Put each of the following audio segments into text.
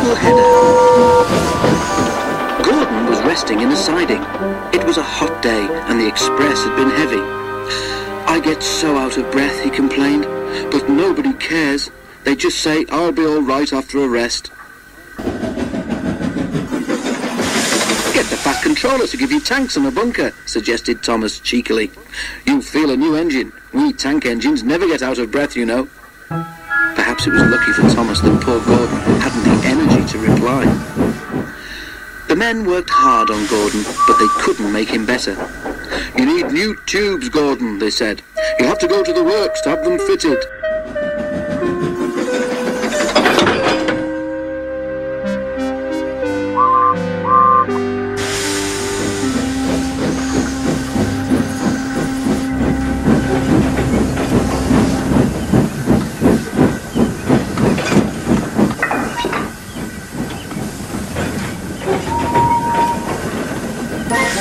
Triple Header. Gordon was resting in a siding. It was a hot day and the express had been heavy. "I get so out of breath," he complained, "but nobody cares. They just say I'll be all right after a rest." "Get the Fat Controller to give you tanks and a bunker," suggested Thomas cheekily. "You'll feel a new engine. We tank engines never get out of breath, you know." Perhaps it was lucky for Thomas that poor Gordon hadn't the energy to reply. The men worked hard on Gordon, but they couldn't make him better. "You need new tubes, Gordon," they said. "You'll have to go to the works to have them fitted."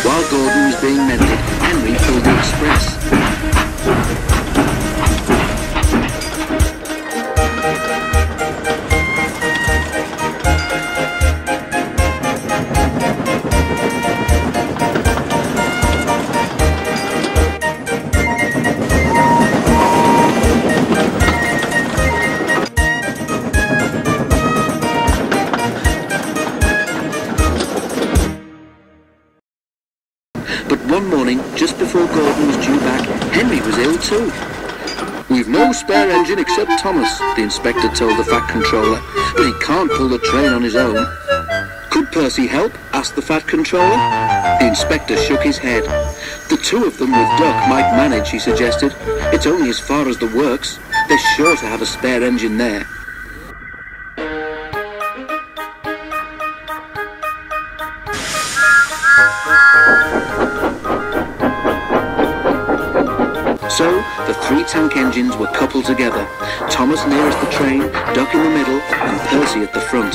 While Gordon was being mended, Henry pulled the express. But one morning, just before Gordon was due back, Henry was ill too. "We've no spare engine except Thomas," the inspector told the Fat Controller, "but he can't pull the train on his own." "Could Percy help?" asked the Fat Controller. The inspector shook his head. "The two of them with Duck might manage," he suggested. "It's only as far as the works. They're sure to have a spare engine there." So, the three tank engines were coupled together, Thomas nearest the train, Duck in the middle, and Percy at the front.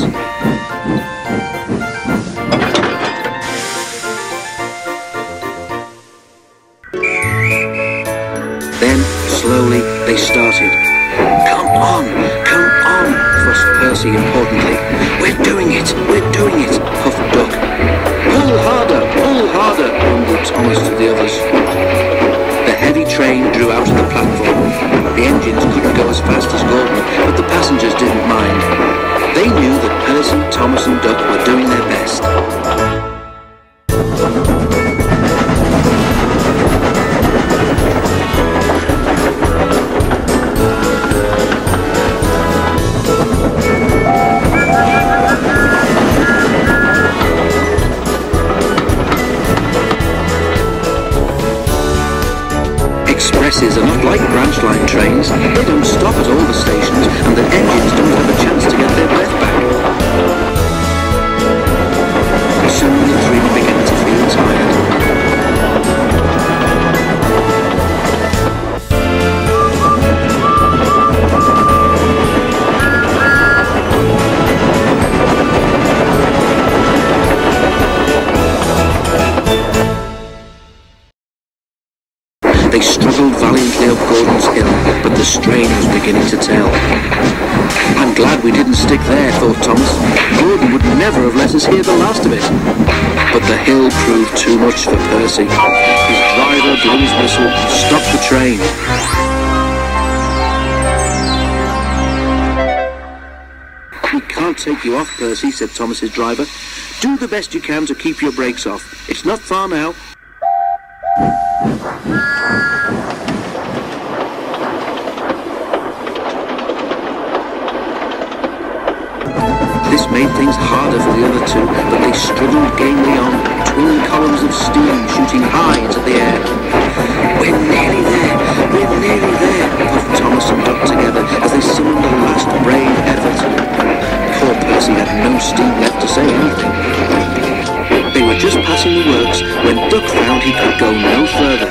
Then, slowly, they started. Come on, fussed Percy importantly. We're doing it, puffed Duck. Pull harder, rumbled Thomas to the others. The heavy train drew out of the platform. The engines couldn't go as fast as Gordon, but the passengers didn't mind. They knew that Percy, Thomas and Duck were doing their best. Expresses are not like branch line trains. They don't stop at all the stations, and the engines don't have a chance to get their breath back. Soon the three began to feel tired. They struggled valiantly up Gordon's hill, but the strain was beginning to tell. "I'm glad we didn't stick there," thought Thomas. "Gordon would never have let us hear the last of it." But the hill proved too much for Percy. His driver blew his whistle, stopped the train. "We can't take you off, Percy," said Thomas's driver. "Do the best you can to keep your brakes off. It's not far now." This made things harder for the other two, but they struggled gamely on, twin columns of steam shooting high into the air. We're nearly there, puffed Thomas and Duck together as they summoned a last brave effort. Poor Percy had no steam left to say anything. They were just passing the works when Duck found he could go no further.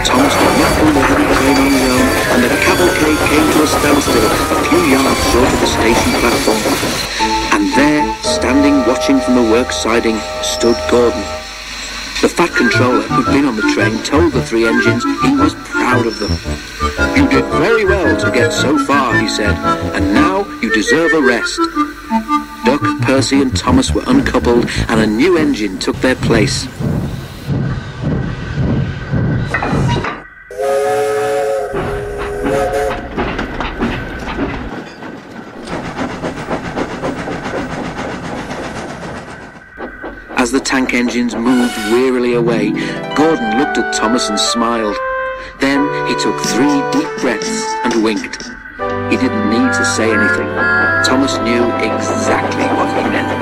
Thomas did not pull the heavy train on his own, and the cavalcade came to a standstill a few yards short of the station platform. And there, standing watching from the works siding, stood Gordon. The Fat Controller, who'd been on the train, told the three engines he was proud of them. "You did very well to get so far," he said, "and now you deserve a rest." Duck Percy and Thomas were uncoupled and a new engine took their place. As the tank engines moved wearily away, Gordon looked at Thomas and smiled. Then he took 3 deep breaths and winked. He didn't need to say anything. Thomas knew exactly what he meant.